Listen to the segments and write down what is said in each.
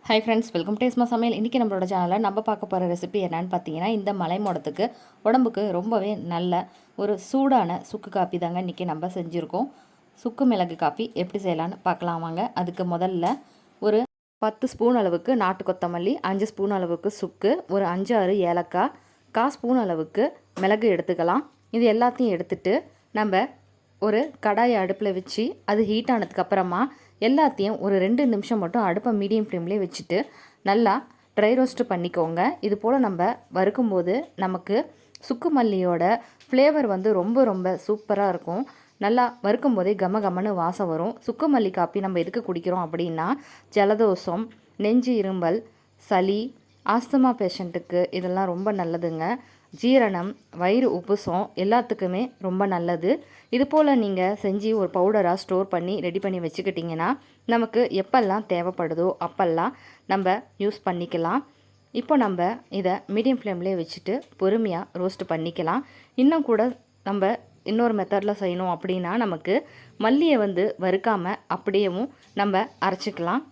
Hi friends, welcome to ஸ்மா சமையல். இன்றைக்கி நம்மளோட சேனலில் நம்ம பார்க்க போகிற ரெசிபி என்னென்னு பார்த்தீங்கன்னா, இந்த மலை மோடத்துக்கு உடம்புக்கு ரொம்பவே நல்ல ஒரு சூடான சுக்கு காப்பி தாங்க இன்றைக்கி நம்ம செஞ்சுருக்கோம். சுக்கு மிளகு காப்பி எப்படி செய்யலான்னு பார்க்கலாம் வாங்க. அதுக்கு முதல்ல ஒரு 10 ஸ்பூன் அளவுக்கு நாட்டு கொத்தமல்லி, 5 ஸ்பூன் அளவுக்கு சுக்கு, ஒரு 5-6 ஏலக்காய், 1/4 ஸ்பூன் அளவுக்கு மிளகு எடுத்துக்கலாம். இது எல்லாத்தையும் எடுத்துட்டு நம்ம ஒரு கடாயை அடுப்பில் வச்சு அது ஹீட் ஆனதுக்கப்புறமா எல்லாத்தையும் ஒரு 2 நிமிஷம் மட்டும் அடுப்பை மீடியம் ஃப்ளேம்லேயே வச்சுட்டு நல்லா ட்ரை ரோஸ்ட்டு பண்ணிக்கோங்க. இது போல் நம்ம வறுக்கும்போது நமக்கு சுக்கு மல்லியோட ஃப்ளேவர் வந்து ரொம்ப ரொம்ப சூப்பராக இருக்கும். நல்லா வறுக்கும் போதே கம கமன்னு வாசம் வரும். சுக்கு மல்லி காப்பி நம்ம எதுக்கு குடிக்கிறோம் அப்படின்னா, ஜலதோஷம், நெஞ்சு இரும்பல், சளி, ஆஸ்துமா பேஷண்ட்டுக்கு இதெல்லாம் ரொம்ப நல்லதுங்க. ஜீரணம், வயிறு உப்புசம் எல்லாத்துக்குமே ரொம்ப நல்லது. இது போல் நீங்கள் செஞ்சு ஒரு பவுடராக ஸ்டோர் பண்ணி ரெடி பண்ணி வச்சுக்கிட்டிங்கன்னா நமக்கு எப்பெல்லாம் தேவைப்படுதோ அப்பெல்லாம் நம்ம யூஸ் பண்ணிக்கலாம். இப்போ நம்ம இதை மீடியம் ஃப்ளேம்லேயே வச்சுட்டு பொறுமையாக ரோஸ்ட் பண்ணிக்கலாம். இன்னும் கூட நம்ம இன்னொரு மெத்தடில் செய்யணும் அப்படின்னா, நமக்கு மல்லியை வந்து வறுக்காமல் அப்படியேவும் நம்ம அரைச்சிக்கலாம்.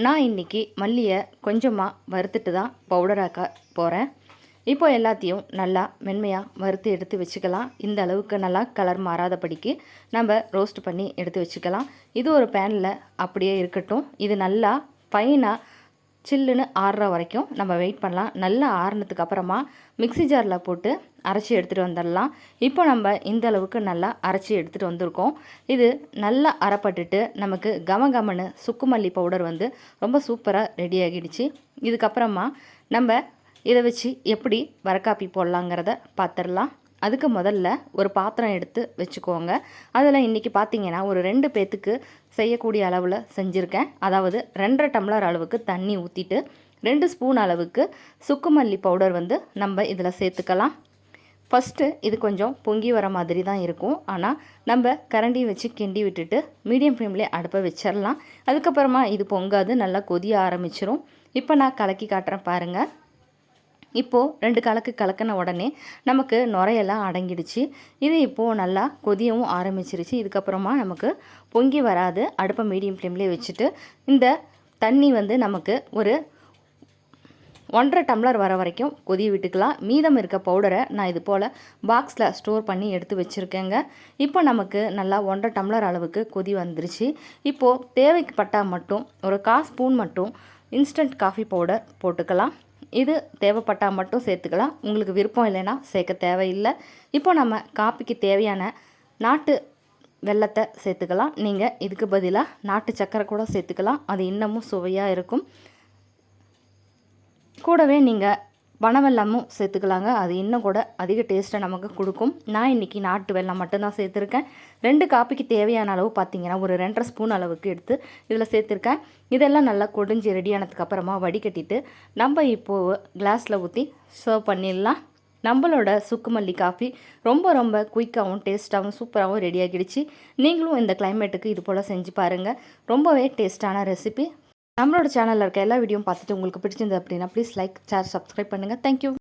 நான் இன்றைக்கி மல்லியை கொஞ்சமாக வறுத்துட்டு தான் பவுடராக்க போகிறேன். இப்போ எல்லாத்தையும் நல்லா மென்மையாக வறுத்து எடுத்து வச்சுக்கலாம். இந்த அளவுக்கு நல்லா கலர் மாறாதபடிக்கு நம்ம ரோஸ்ட் பண்ணி எடுத்து வச்சுக்கலாம். இது ஒரு பேனில் அப்படியே இருக்கட்டும். இது நல்லா ஃபைனாக சில்லுன்னு ஆறுற வரைக்கும் நம்ம வெயிட் பண்ணலாம். நல்லா ஆறுனதுக்கு அப்புறமா மிக்ஸி ஜாரில் போட்டு அரைச்சி எடுத்துகிட்டு வந்துடலாம். இப்போ நம்ம இந்த அளவுக்கு நல்லா அரைச்சி எடுத்துகிட்டு வந்திருக்கோம். இது நல்லா அரைப்பட்டுட்டு நமக்கு கமகமன்னு சுக்கு மல்லி பவுடர் வந்து ரொம்ப சூப்பராக ரெடி ஆகிடுச்சு. இதுக்கப்புறமா நம்ம இதை வச்சு எப்படி வரக்காப்பி போடலாங்கிறத பார்த்துடலாம். அதுக்கு முதல்ல ஒரு பாத்திரம் எடுத்து வச்சுக்கோங்க. அதில் இன்றைக்கி பார்த்திங்கன்னா ஒரு 2 பேத்துக்கு செய்யக்கூடிய அளவில் செஞ்சுருக்கேன். அதாவது 2.5 டம்ளர் அளவுக்கு தண்ணி ஊற்றிட்டு 2 ஸ்பூன் அளவுக்கு சுக்கு மல்லி பவுடர் வந்து நம்ம இதில் சேர்த்துக்கலாம். ஃபஸ்ட்டு இது கொஞ்சம் பொங்கி வர மாதிரி தான் இருக்கும். ஆனால் நம்ம கரண்டி வச்சு கிண்டி விட்டுட்டு மீடியம் ஃப்ளேம்லேயே அடுப்பை வச்சிடலாம். அதுக்கப்புறமா இது பொங்காது, நல்லா கொதிய ஆரம்பிச்சிரும். இப்போ நான் கலக்கி காட்டுறேன் பாருங்கள். இப்போது 2 கலக்கு கலக்கின உடனே நமக்கு நுரையெல்லாம் அடங்கிடுச்சு. இது இப்போது நல்லா கொதியவும் ஆரம்பிச்சிருச்சு. இதுக்கப்புறமா நமக்கு பொங்கி வராது. அடுப்பை மீடியம் ஃப்ளேம்லேயே வச்சுட்டு இந்த தண்ணி வந்து நமக்கு ஒரு 1.5 டம்ளர் வர வரைக்கும் கொதிய விட்டுக்கலாம். மீதம் இருக்க பவுடரை நான் இது போல் பாக்ஸில் ஸ்டோர் பண்ணி எடுத்து வச்சுருக்கேங்க. இப்போ நமக்கு நல்லா 1.5 டம்ளர் அளவுக்கு கொதி வந்துருச்சு. இப்போது தேவைப்பட்டால் மட்டும் ஒரு 1/4 ஸ்பூன் மட்டும் இன்ஸ்டன்ட் காஃபி பவுடர் போட்டுக்கலாம். இது தேவைப்பட்டால் மட்டும் சேர்த்துக்கலாம். உங்களுக்கு விருப்பம் இல்லைன்னா சேர்க்க தேவையில்லை. இப்போ நம்ம காப்பிக்கு தேவையான நாட்டு வெல்லத்தை சேர்த்துக்கலாம். நீங்கள் இதுக்கு பதிலாக நாட்டு சக்கரை கூட சேர்த்துக்கலாம். அது இன்னமும் சுவையாக இருக்கும். கூடவே நீங்கள் பனவெல்லமும் சேர்த்துக்கலாங்க. அது இன்னும் கூட அதிக டேஸ்ட்டை நமக்கு கொடுக்கும். நான் இன்றைக்கி நாட்டு வெல்லம் மட்டும்தான் சேர்த்துருக்கேன். 2 காப்பிக்கு தேவையான அளவு பார்த்திங்கன்னா ஒரு 2.5 ஸ்பூன் அளவுக்கு எடுத்து இதில் சேர்த்துருக்கேன். இதெல்லாம் நல்லா கொடிஞ்சு ரெடியானதுக்கப்புறமா வடிகட்டிட்டு நம்ம இப்போது கிளாஸில் ஊற்றி சர்வ் பண்ணிடலாம். நம்மளோட சுக்கு மல்லி காஃபி ரொம்ப ரொம்ப குயிக்காகவும் டேஸ்ட்டாகவும் சூப்பராகவும் ரெடி ஆகிடுச்சு. நீங்களும் இந்த கிளைமேட்டுக்கு இது போல் செஞ்சு பாருங்கள். ரொம்பவே டேஸ்ட்டான ரெசிபி. நம்மளோட சேனலில் இருக்க எல்லா வீடியோவும் பார்த்துட்டு உங்களுக்கு பிடிச்சிருந்தது அப்படின்னா ப்ளீஸ் லைக், ஷேர், சப்ஸ்கிரைப் பண்ணுங்கள். தேங்க்யூ.